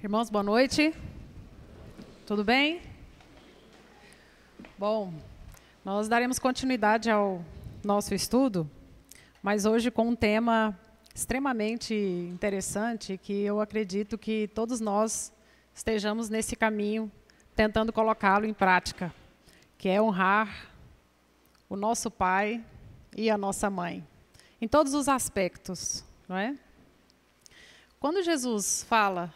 Irmãos, boa noite. Tudo bem? Bom, nós daremos continuidade ao nosso estudo, mas hoje com um tema extremamente interessante que eu acredito que todos nós estejamos nesse caminho tentando colocá-lo em prática, que é honrar o nosso pai e a nossa mãe, em todos os aspectos, não é? Quando Jesus fala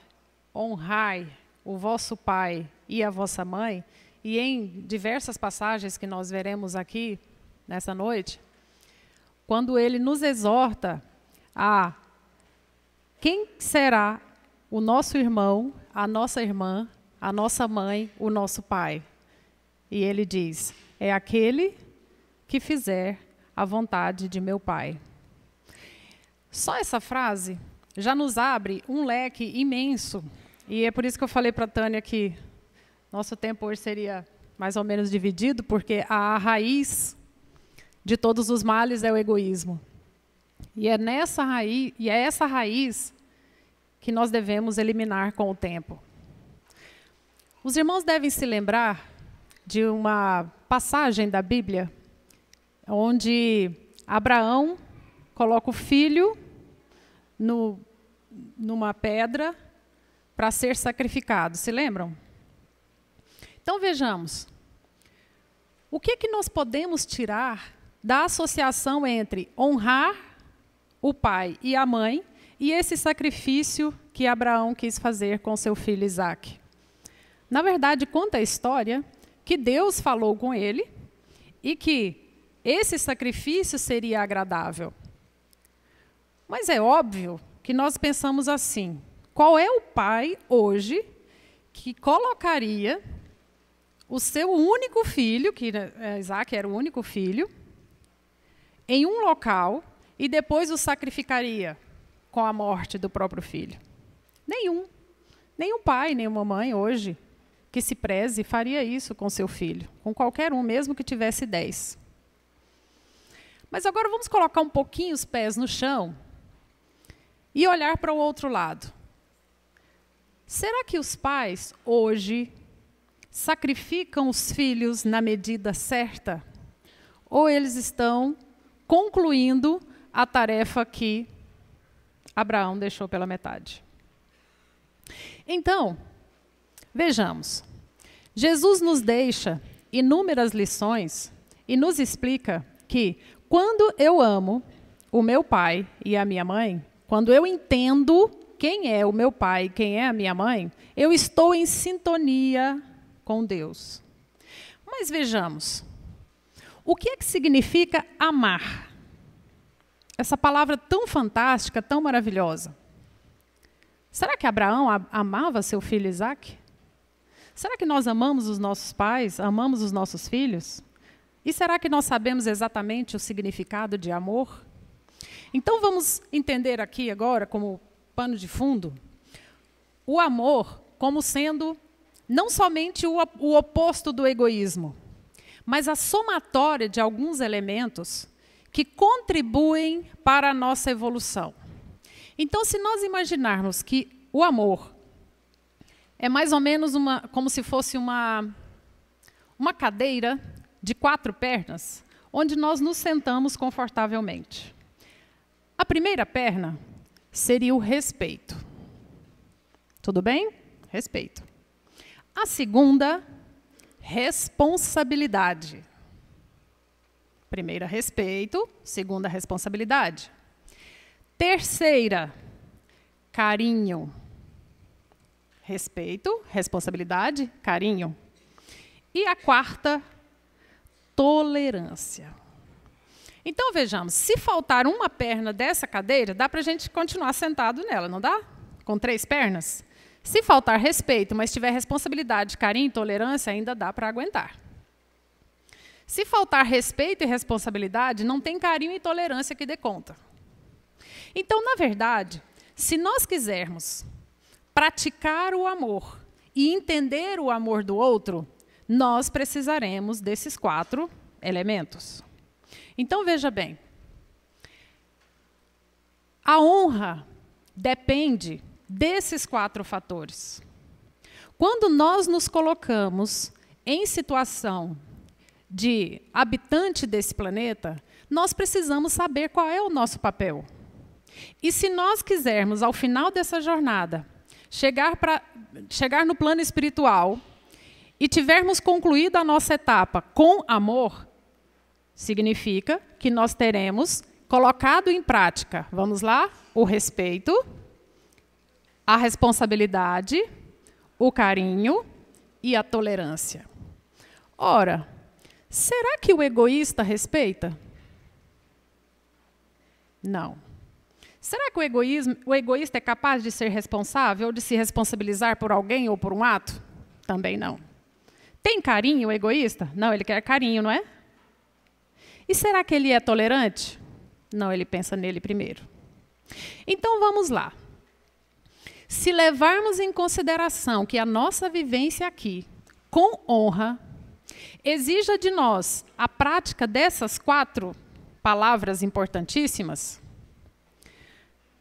honrai o vosso pai e a vossa mãe, e em diversas passagens que nós veremos aqui nessa noite, quando ele nos exorta a quem será o nosso irmão, a nossa irmã, a nossa mãe, o nosso pai. E ele diz, é aquele que fizer a vontade de meu pai. Só essa frase já nos abre um leque imenso. E é por isso que eu falei para a Tânia que nosso tempo hoje seria mais ou menos dividido, porque a raiz de todos os males é o egoísmo. E é essa raiz que nós devemos eliminar com o tempo. Os irmãos devem se lembrar de uma passagem da Bíblia onde Abraão coloca o filho numa pedra para ser sacrificado. Se lembram? Então vejamos. O que nós podemos tirar da associação entre honrar o pai e a mãe e esse sacrifício que Abraão quis fazer com seu filho Isaque? Na verdade, conta a história que Deus falou com ele e que esse sacrifício seria agradável. Mas é óbvio que nós pensamos assim, qual é o pai hoje que colocaria o seu único filho, que Isaque era o único filho, em um local e depois o sacrificaria com a morte do próprio filho? Nenhum. Nenhum pai, nenhuma mãe hoje que se preze faria isso com seu filho, com qualquer um, mesmo que tivesse 10. Mas agora vamos colocar um pouquinho os pés no chão e olhar para o outro lado. Será que os pais hoje sacrificam os filhos na medida certa? Ou eles estão concluindo a tarefa que Abraão deixou pela metade? Então, vejamos. Jesus nos deixa inúmeras lições e nos explica que quando eu amo o meu pai e a minha mãe, quando eu entendo quem é o meu pai e quem é a minha mãe, eu estou em sintonia com Deus. Mas vejamos, o que é que significa amar? Essa palavra tão fantástica, tão maravilhosa. Será que Abraão amava seu filho Isaque? Será que nós amamos os nossos pais, amamos os nossos filhos? E será que nós sabemos exatamente o significado de amor? Então vamos entender aqui agora, como pano de fundo, o amor como sendo não somente o oposto do egoísmo, mas a somatória de alguns elementos que contribuem para a nossa evolução. Então, se nós imaginarmos que o amor é mais ou menos como se fosse uma cadeira de 4 pernas, onde nós nos sentamos confortavelmente. A primeira perna seria o respeito. Tudo bem? Respeito. A segunda, responsabilidade. Primeira, respeito. Segunda, responsabilidade. Terceira, carinho. Respeito, responsabilidade, carinho. E a quarta, tolerância. Então, vejamos, se faltar uma perna dessa cadeira, dá para a gente continuar sentado nela, não dá? Com 3 pernas? Se faltar respeito, mas tiver responsabilidade, carinho e tolerância, ainda dá para aguentar. Se faltar respeito e responsabilidade, não tem carinho e tolerância que dê conta. Então, na verdade, se nós quisermos praticar o amor e entender o amor do outro, nós precisaremos desses 4 elementos. Então, veja bem, a honra depende desses 4 fatores. Quando nós nos colocamos em situação de habitante desse planeta, nós precisamos saber qual é o nosso papel. E se nós quisermos, ao final dessa jornada, chegar no plano espiritual e tivermos concluído a nossa etapa com amor, significa que nós teremos colocado em prática, vamos lá, o respeito, a responsabilidade, o carinho e a tolerância. Ora, será que o egoísta respeita? Não. Será que o egoísta é capaz de ser responsável, de se responsabilizar por alguém ou por um ato? Também não. Tem carinho o egoísta? Não, ele quer carinho, não é? E será que ele é tolerante? Não, ele pensa nele primeiro. Então vamos lá. Se levarmos em consideração que a nossa vivência aqui, com honra, exija de nós a prática dessas 4 palavras importantíssimas,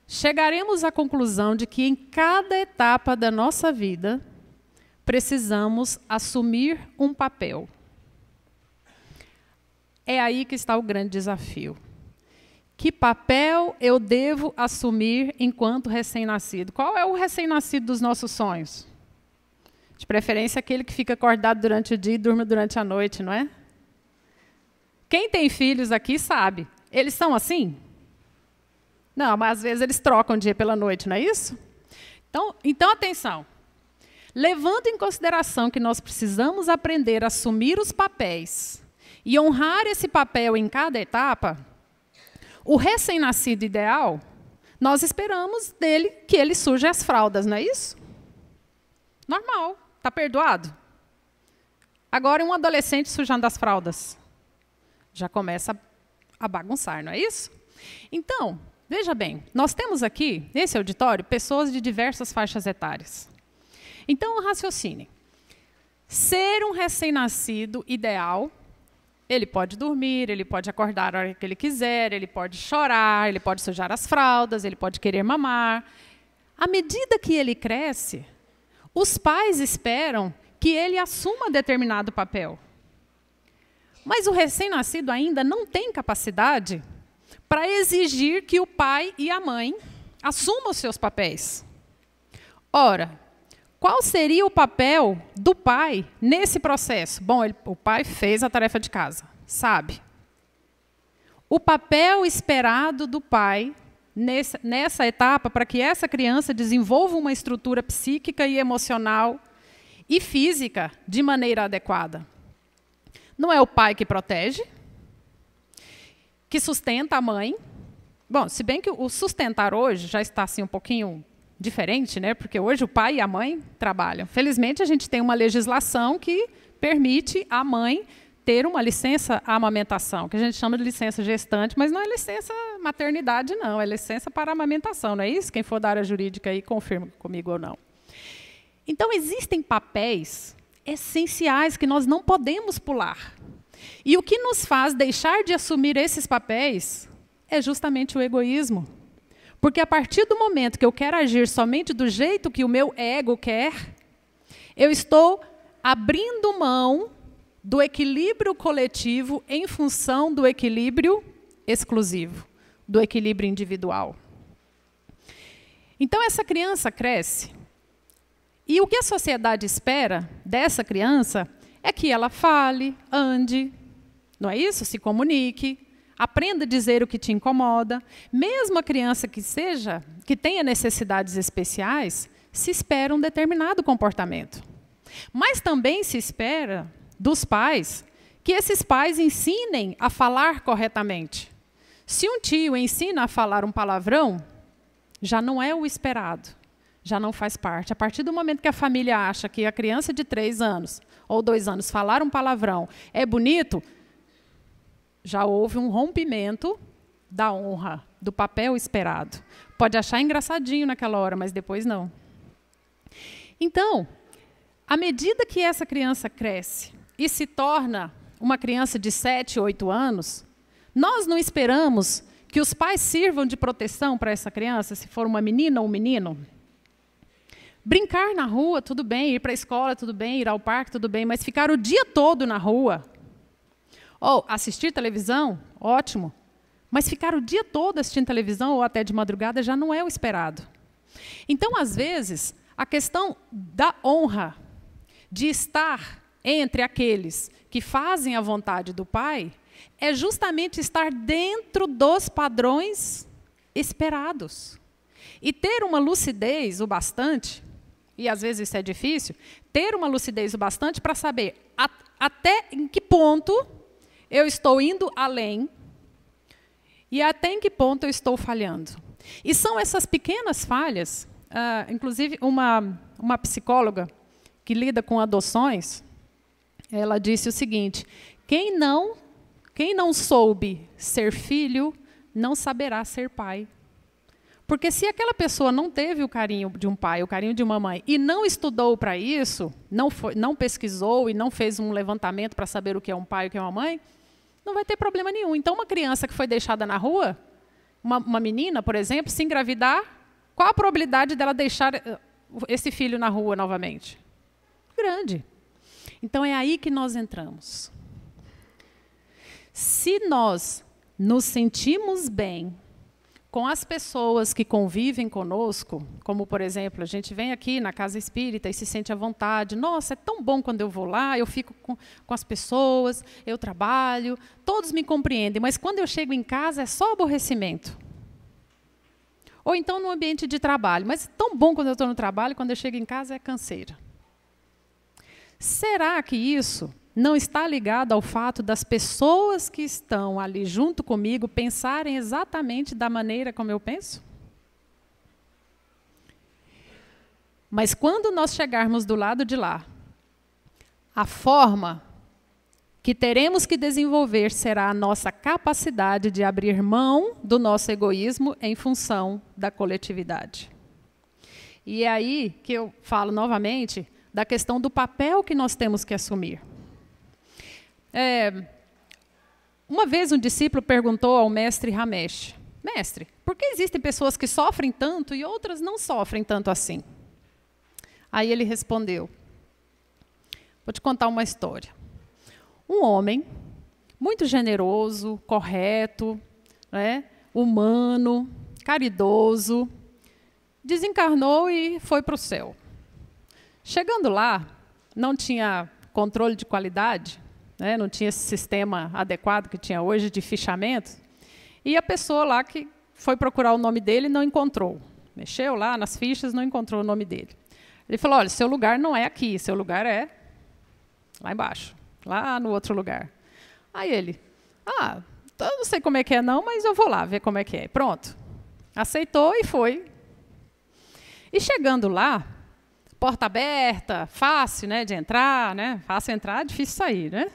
chegaremos à conclusão de que em cada etapa da nossa vida, precisamos assumir um papel. É aí que está o grande desafio. Que papel eu devo assumir enquanto recém-nascido? Qual é o recém-nascido dos nossos sonhos? De preferência, aquele que fica acordado durante o dia e dorme durante a noite, não é? Quem tem filhos aqui sabe. Eles são assim? Não, mas às vezes eles trocam o dia pela noite, não é isso? Então atenção. Levando em consideração que nós precisamos aprender a assumir os papéis e honrar esse papel em cada etapa, o recém-nascido ideal, nós esperamos dele que ele suje as fraldas, não é isso? Normal, está perdoado. Agora, um adolescente sujando as fraldas. Já começa a bagunçar, não é isso? Então, veja bem, nós temos aqui, nesse auditório, pessoas de diversas faixas etárias. Então, raciocine. Ser um recém-nascido ideal, ele pode dormir, ele pode acordar a hora que ele quiser, ele pode chorar, ele pode sujar as fraldas, ele pode querer mamar. À medida que ele cresce, os pais esperam que ele assuma determinado papel. Mas o recém-nascido ainda não tem capacidade para exigir que o pai e a mãe assumam os seus papéis. Ora, qual seria o papel do pai nesse processo? Bom, o pai fez a tarefa de casa, sabe? O papel esperado do pai nessa etapa para que essa criança desenvolva uma estrutura psíquica e emocional e física de maneira adequada. Não é o pai que protege, que sustenta a mãe. Bom, se bem que o sustentar hoje já está assim um pouquinho diferente, né? Porque hoje o pai e a mãe trabalham. Felizmente, a gente tem uma legislação que permite à mãe ter uma licença à amamentação, que a gente chama de licença gestante, mas não é licença maternidade, não. É licença para amamentação, não é isso? Quem for da área jurídica aí, confirma comigo ou não. Então, existem papéis essenciais que nós não podemos pular. E o que nos faz deixar de assumir esses papéis é justamente o egoísmo. Porque a partir do momento que eu quero agir somente do jeito que o meu ego quer, eu estou abrindo mão do equilíbrio coletivo em função do equilíbrio exclusivo, do equilíbrio individual. Então, essa criança cresce. E o que a sociedade espera dessa criança é que ela fale, ande, não é isso? Se comunique, aprenda a dizer o que te incomoda. Mesmo a criança que tenha necessidades especiais, se espera um determinado comportamento. Mas também se espera dos pais que esses pais ensinem a falar corretamente. Se um tio ensina a falar um palavrão, já não é o esperado, já não faz parte. A partir do momento que a família acha que a criança de 3 anos ou 2 anos falar um palavrão é bonito, já houve um rompimento da honra, do papel esperado. Pode achar engraçadinho naquela hora, mas depois não. Então, à medida que essa criança cresce e se torna uma criança de 7, 8 anos, nós não esperamos que os pais sirvam de proteção para essa criança, se for uma menina ou um menino? Brincar na rua, tudo bem. Ir para a escola, tudo bem. Ir ao parque, tudo bem. Mas ficar o dia todo na rua, ou assistir televisão, ótimo. Mas ficar o dia todo assistindo televisão, ou até de madrugada, já não é o esperado. Então, às vezes, a questão da honra, de estar entre aqueles que fazem a vontade do Pai, é justamente estar dentro dos padrões esperados. E ter uma lucidez o bastante, e às vezes isso é difícil, ter uma lucidez o bastante para saber até em que ponto eu estou indo além e até em que ponto eu estou falhando. E são essas pequenas falhas, inclusive uma psicóloga que lida com adoções, ela disse o seguinte: quem não soube ser filho, não saberá ser pai. Porque se aquela pessoa não teve o carinho de um pai, o carinho de uma mãe, e não estudou para isso, não pesquisou e não fez um levantamento para saber o que é um pai e o que é uma mãe, não vai ter problema nenhum. Então, uma criança que foi deixada na rua, uma menina, por exemplo, se engravidar, qual a probabilidade dela deixar esse filho na rua novamente? Grande. Então, é aí que nós entramos. Se nós nos sentimos bem com as pessoas que convivem conosco, como, por exemplo, a gente vem aqui na Casa Espírita e se sente à vontade. Nossa, é tão bom quando eu vou lá, eu fico com as pessoas, eu trabalho, todos me compreendem, mas quando eu chego em casa é só aborrecimento. Ou então no ambiente de trabalho, mas é tão bom quando eu estou no trabalho, quando eu chego em casa é canseira. Será que isso não está ligado ao fato das pessoas que estão ali junto comigo pensarem exatamente da maneira como eu penso? Mas quando nós chegarmos do lado de lá, a forma que teremos que desenvolver será a nossa capacidade de abrir mão do nosso egoísmo em função da coletividade. E é aí que eu falo novamente da questão do papel que nós temos que assumir. Uma vez um discípulo perguntou ao mestre Ramesh: mestre, por que existem pessoas que sofrem tanto e outras não sofrem tanto assim? Aí ele respondeu: vou te contar uma história. Um homem muito generoso, correto, né, humano, caridoso, desencarnou e foi para o céu. Chegando lá, não tinha controle de qualidade, né, não tinha esse sistema adequado que tinha hoje de fichamento, e a pessoa lá que foi procurar o nome dele não encontrou. Mexeu lá nas fichas, não encontrou o nome dele. Ele falou: olha, seu lugar não é aqui, seu lugar é lá embaixo, lá no outro lugar. Aí ele: eu não sei como é que é não, mas eu vou lá ver como é que é. Pronto. Aceitou e foi. E chegando lá, porta aberta, fácil, né, de entrar, né? Fácil entrar, difícil sair, né?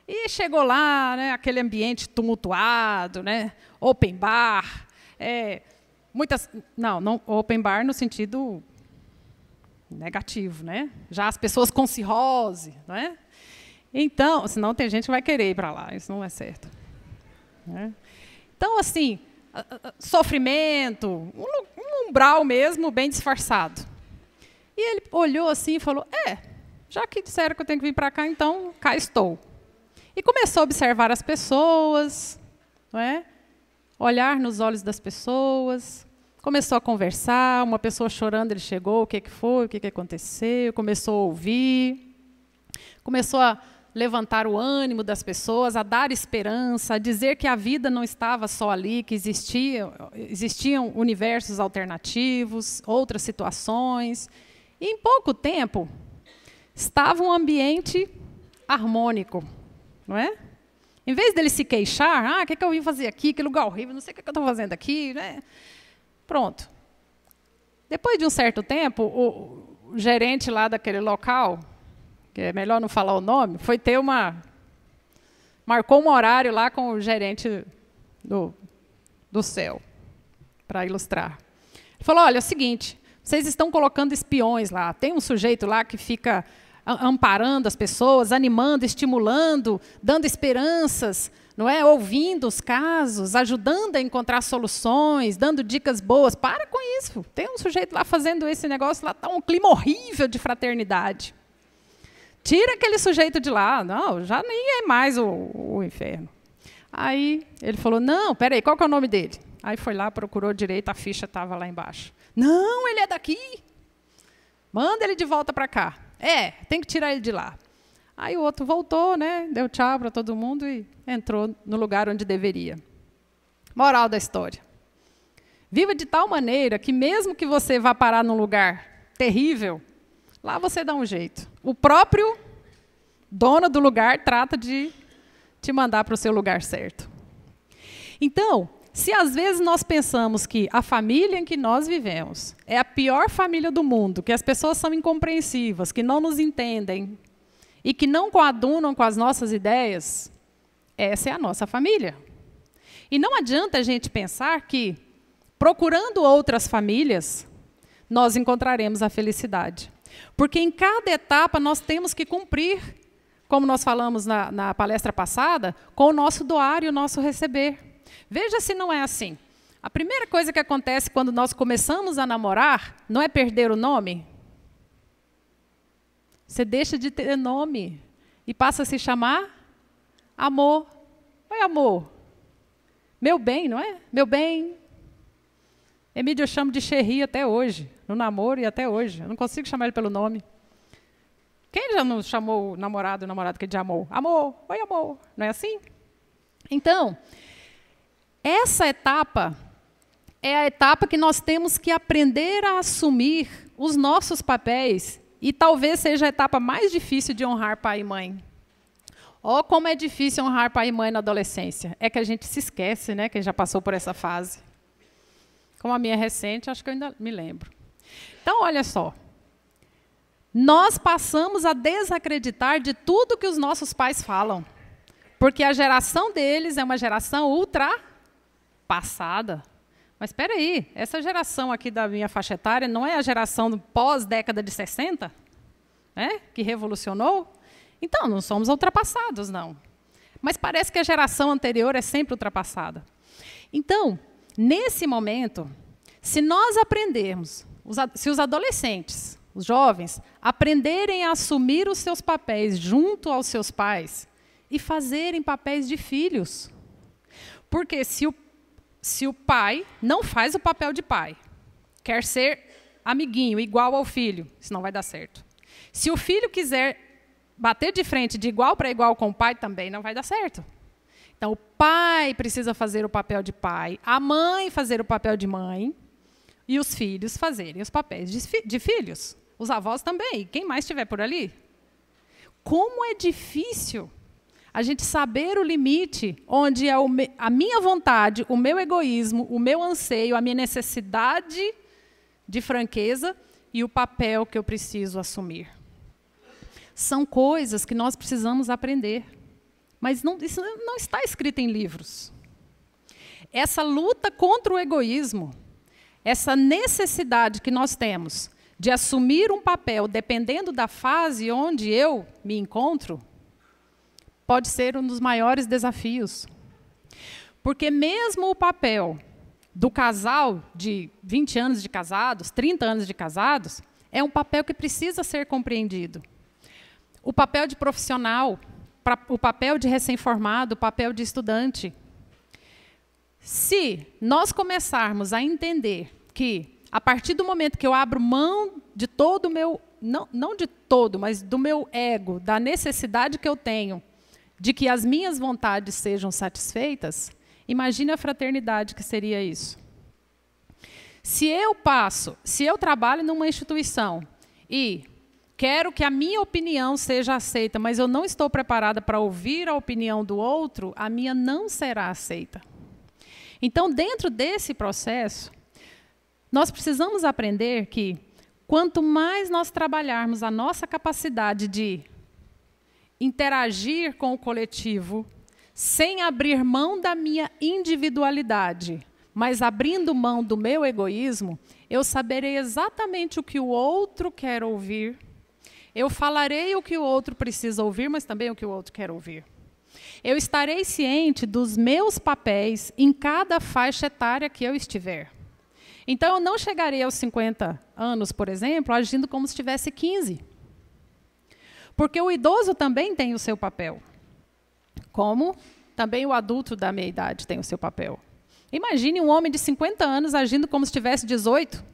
E chegou lá, né, aquele ambiente tumultuado, né? Open bar, não open bar no sentido negativo, né? Já as pessoas com cirrose, né? Então, senão tem gente que vai querer ir para lá, isso não é certo, né? Então, assim, sofrimento, um umbral mesmo bem disfarçado. E ele olhou assim e falou: já que disseram que eu tenho que vir para cá, então cá estou. E começou a observar as pessoas, não é? Olhar nos olhos das pessoas, começou a conversar, uma pessoa chorando, ele chegou, o que foi, o que aconteceu, começou a ouvir, começou a levantar o ânimo das pessoas, a dar esperança, a dizer que a vida não estava só ali, que existiam universos alternativos, outras situações. E em pouco tempo, estava um ambiente harmônico, não é? Em vez dele se queixar: o que eu vim fazer aqui, que lugar horrível, não sei o que eu estou fazendo aqui, né? Pronto. Depois de um certo tempo, o gerente lá daquele local, que é melhor não falar o nome, foi ter marcou um horário lá com o gerente do céu, para ilustrar. Ele falou: olha, é o seguinte, vocês estão colocando espiões lá, tem um sujeito lá que fica amparando as pessoas, animando, estimulando, dando esperanças, não é? Ouvindo os casos, ajudando a encontrar soluções, dando dicas boas. Para com isso. Tem um sujeito lá fazendo esse negócio, lá está um clima horrível de fraternidade. Tira aquele sujeito de lá. Não, já nem é mais o inferno. Aí ele falou, não, peraí, qual que é o nome dele? Aí foi lá, procurou direito, a ficha estava lá embaixo. Não, ele é daqui. Manda ele de volta para cá. Tem que tirar ele de lá. Aí o outro voltou, né, deu tchau para todo mundo e entrou no lugar onde deveria. Moral da história. Viva de tal maneira que mesmo que você vá parar num lugar terrível, lá você dá um jeito. O próprio dono do lugar trata de te mandar para o seu lugar certo. Então, se às vezes nós pensamos que a família em que nós vivemos é a pior família do mundo, que as pessoas são incompreensivas, que não nos entendem e que não coadunam com as nossas ideias, essa é a nossa família. E não adianta a gente pensar que, procurando outras famílias, nós encontraremos a felicidade. Porque em cada etapa nós temos que cumprir, como nós falamos na palestra passada, com o nosso doar e o nosso receber. Veja se não é assim. A primeira coisa que acontece quando nós começamos a namorar não é perder o nome? Você deixa de ter nome e passa a se chamar amor. Oi, amor. Meu bem, não é? Meu bem. Emílio eu chamo de Xerri até hoje, no namoro e até hoje. Eu não consigo chamar ele pelo nome. Quem já não chamou o namorado que ele já amou? Amor, oi, amor. Não é assim? Então, essa etapa é a etapa que nós temos que aprender a assumir os nossos papéis e talvez seja a etapa mais difícil de honrar pai e mãe. Como é difícil honrar pai e mãe na adolescência. É que a gente se esquece, né, quem já passou por essa fase. Como a minha é recente, acho que eu ainda me lembro. Então, olha só. Nós passamos a desacreditar de tudo que os nossos pais falam. Porque a geração deles é uma geração ultrapassada. Mas espera aí, essa geração aqui da minha faixa etária não é a geração pós-década de 60? Né? Que revolucionou? Então, não somos ultrapassados, não. Mas parece que a geração anterior é sempre ultrapassada. Então, nesse momento, se nós aprendermos, se os adolescentes, os jovens, aprenderem a assumir os seus papéis junto aos seus pais e fazerem papéis de filhos. Porque se o pai não faz o papel de pai, quer ser amiguinho, igual ao filho, isso não vai dar certo. Se o filho quiser bater de frente de igual para igual com o pai, também não vai dar certo. Então, o pai precisa fazer o papel de pai, a mãe fazer o papel de mãe e os filhos fazerem os papéis de filhos. Os avós também, quem mais estiver por ali. Como é difícil a gente saber o limite onde é a minha vontade, o meu egoísmo, o meu anseio, a minha necessidade de franqueza e o papel que eu preciso assumir. São coisas que nós precisamos aprender. Mas isso não está escrito em livros. Essa luta contra o egoísmo, essa necessidade que nós temos de assumir um papel dependendo da fase onde eu me encontro, pode ser um dos maiores desafios. Porque mesmo o papel do casal de 20 anos de casados, 30 anos de casados, é um papel que precisa ser compreendido. O papel de profissional, o papel de recém-formado, o papel de estudante. Se nós começarmos a entender que, a partir do momento que eu abro mão de todo o meu, não de todo, mas do meu ego, da necessidade que eu tenho de que as minhas vontades sejam satisfeitas, imagine a fraternidade que seria isso. Se eu trabalho numa instituição e quero que a minha opinião seja aceita, mas eu não estou preparada para ouvir a opinião do outro, a minha não será aceita. Então, dentro desse processo, nós precisamos aprender que, quanto mais nós trabalharmos a nossa capacidade de interagir com o coletivo, sem abrir mão da minha individualidade, mas abrindo mão do meu egoísmo, eu saberei exatamente o que o outro quer ouvir. Eu falarei o que o outro precisa ouvir, mas também o que o outro quer ouvir. Eu estarei ciente dos meus papéis em cada faixa etária que eu estiver. Então, eu não chegarei aos 50 anos, por exemplo, agindo como se tivesse 15. Porque o idoso também tem o seu papel. Como também o adulto da meia idade tem o seu papel. Imagine um homem de 50 anos agindo como se tivesse 18.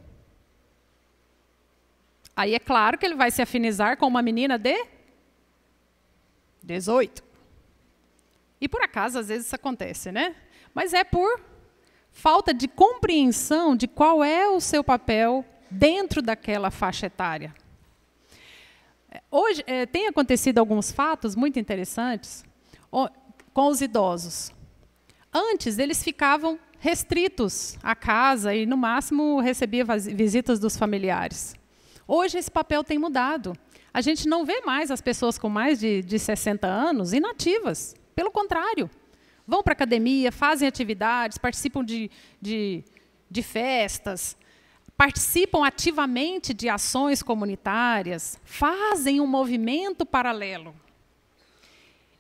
Aí é claro que ele vai se afinizar com uma menina de 18. E por acaso, às vezes isso acontece, né? Mas é por falta de compreensão de qual é o seu papel dentro daquela faixa etária. Hoje, tem acontecido alguns fatos muito interessantes com os idosos. Antes, eles ficavam restritos à casa e, no máximo, recebiam visitas dos familiares. Hoje, esse papel tem mudado. A gente não vê mais as pessoas com mais de 60 anos inativas. Pelo contrário, vão para a academia, fazem atividades, participam de festas, participam ativamente de ações comunitárias, fazem um movimento paralelo.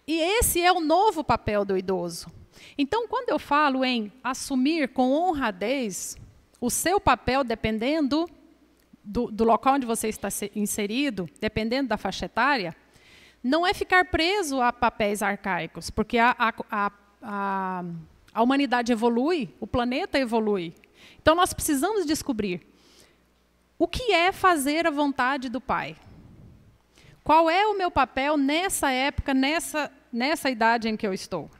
E esse é o novo papel do idoso. Então, quando eu falo em assumir com honradez o seu papel, dependendo do local onde você está inserido, dependendo da faixa etária, não é ficar preso a papéis arcaicos, porque a humanidade evolui, o planeta evolui. Então, nós precisamos descobrir o que é fazer a vontade do Pai. Qual é o meu papel nessa época, nessa idade em que eu estou?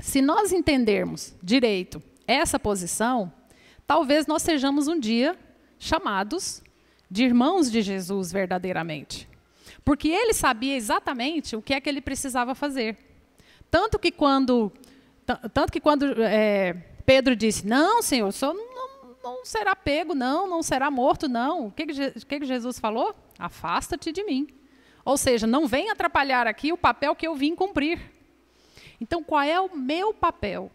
Se nós entendermos direito essa posição, talvez nós sejamos um dia chamados de irmãos de Jesus verdadeiramente. Porque ele sabia exatamente o que é que ele precisava fazer. Tanto que quando Pedro disse, não, Senhor, o Senhor não será pego, não será morto, não. O que Jesus falou? Afasta-te de mim. Ou seja, não venha atrapalhar aqui o papel que eu vim cumprir. Então, qual é o meu papel?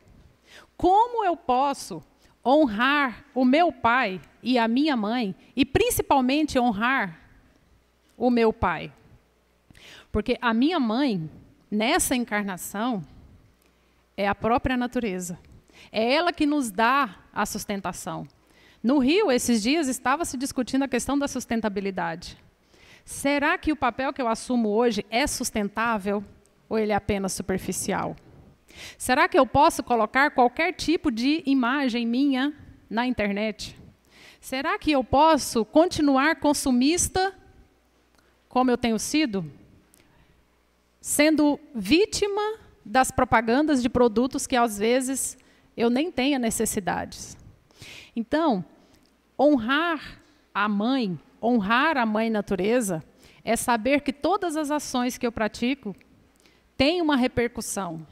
Como eu posso honrar o meu pai e a minha mãe, e principalmente honrar o meu pai? Porque a minha mãe, nessa encarnação, é a própria natureza. É ela que nos dá a sustentação. No Rio, esses dias, estava se discutindo a questão da sustentabilidade. Será que o papel que eu assumo hoje é sustentável ou ele é apenas superficial? Será que eu posso colocar qualquer tipo de imagem minha na internet? Será que eu posso continuar consumista como eu tenho sido? Sendo vítima das propagandas de produtos que, às vezes, eu nem tenha necessidades. Então, honrar a mãe natureza, é saber que todas as ações que eu pratico têm uma repercussão.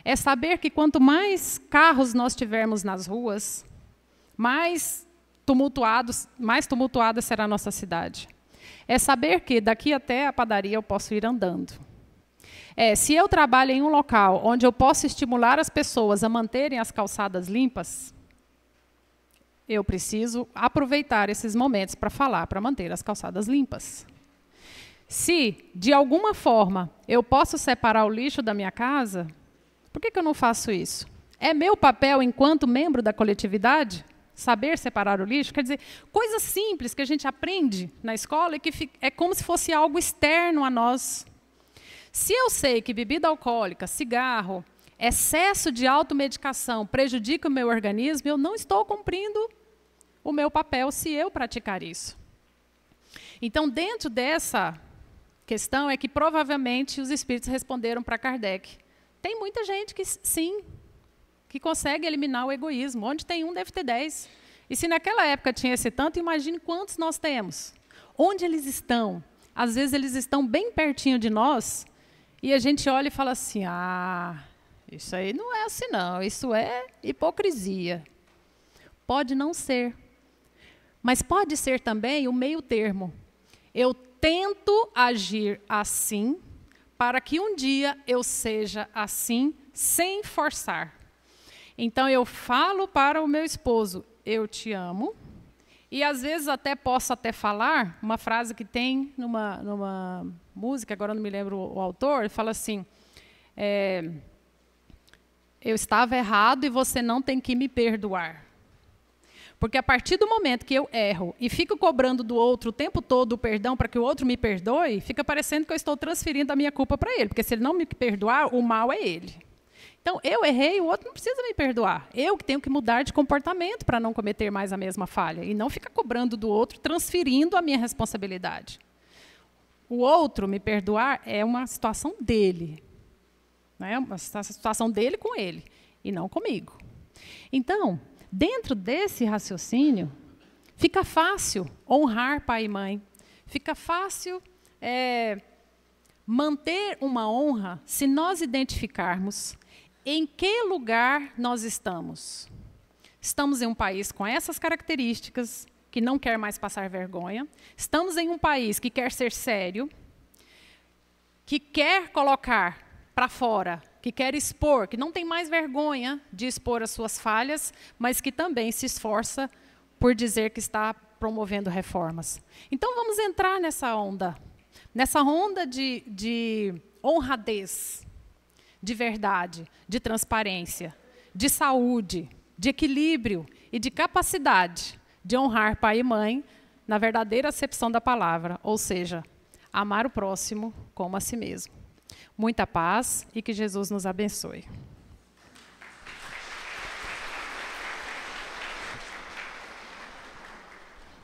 É saber que quanto mais carros nós tivermos nas ruas, mais tumultuada será a nossa cidade. É saber que daqui até a padaria eu posso ir andando. Se eu trabalho em um local onde eu posso estimular as pessoas a manterem as calçadas limpas, eu preciso aproveitar esses momentos para falar, para manter as calçadas limpas. Se, de alguma forma, eu posso separar o lixo da minha casa, por que eu não faço isso? É meu papel, enquanto membro da coletividade, saber separar o lixo? Quer dizer, coisas simples que a gente aprende na escola e que é como se fosse algo externo a nós. Se eu sei que bebida alcoólica, cigarro, excesso de automedicação prejudica o meu organismo, eu não estou cumprindo o meu papel se eu praticar isso. Então, dentro dessa questão é que provavelmente os espíritos responderam para Kardec. Tem muita gente que, sim, que consegue eliminar o egoísmo. Onde tem um, deve ter 10. E se naquela época tinha esse tanto, imagine quantos nós temos. Onde eles estão? Às vezes eles estão bem pertinho de nós, e a gente olha e fala assim, isso aí não é assim não, isso é hipocrisia. Pode não ser. Mas pode ser também o meio termo. Eu tento agir assim, para que um dia eu seja assim, sem forçar. Então, eu falo para o meu esposo, eu te amo, e às vezes posso falar, uma frase que tem numa música, agora não me lembro o autor, fala assim, eu estava errado e você não tem que me perdoar. Porque a partir do momento que eu erro e fico cobrando do outro o tempo todo o perdão para que o outro me perdoe, fica parecendo que eu estou transferindo a minha culpa para ele. Porque se ele não me perdoar, o mal é ele. Então, eu errei, o outro não precisa me perdoar. Eu que tenho que mudar de comportamento para não cometer mais a mesma falha. E não ficar cobrando do outro, transferindo a minha responsabilidade. O outro me perdoar é uma situação dele. Né? Uma situação dele com ele, e não comigo. Então, dentro desse raciocínio, fica fácil honrar pai e mãe. Fica fácil manter uma honra se nós identificarmos em que lugar nós estamos. Estamos em um país com essas características, que não quer mais passar vergonha. Estamos em um país que quer ser sério, que quer colocar para fora, que quer expor, que não tem mais vergonha de expor as suas falhas, mas que também se esforça por dizer que está promovendo reformas. Então, vamos entrar nessa onda de honradez, de verdade, de transparência, de saúde, de equilíbrio e de capacidade de honrar pai e mãe na verdadeira acepção da palavra, ou seja, amar o próximo como a si mesmo. Muita paz e que Jesus nos abençoe.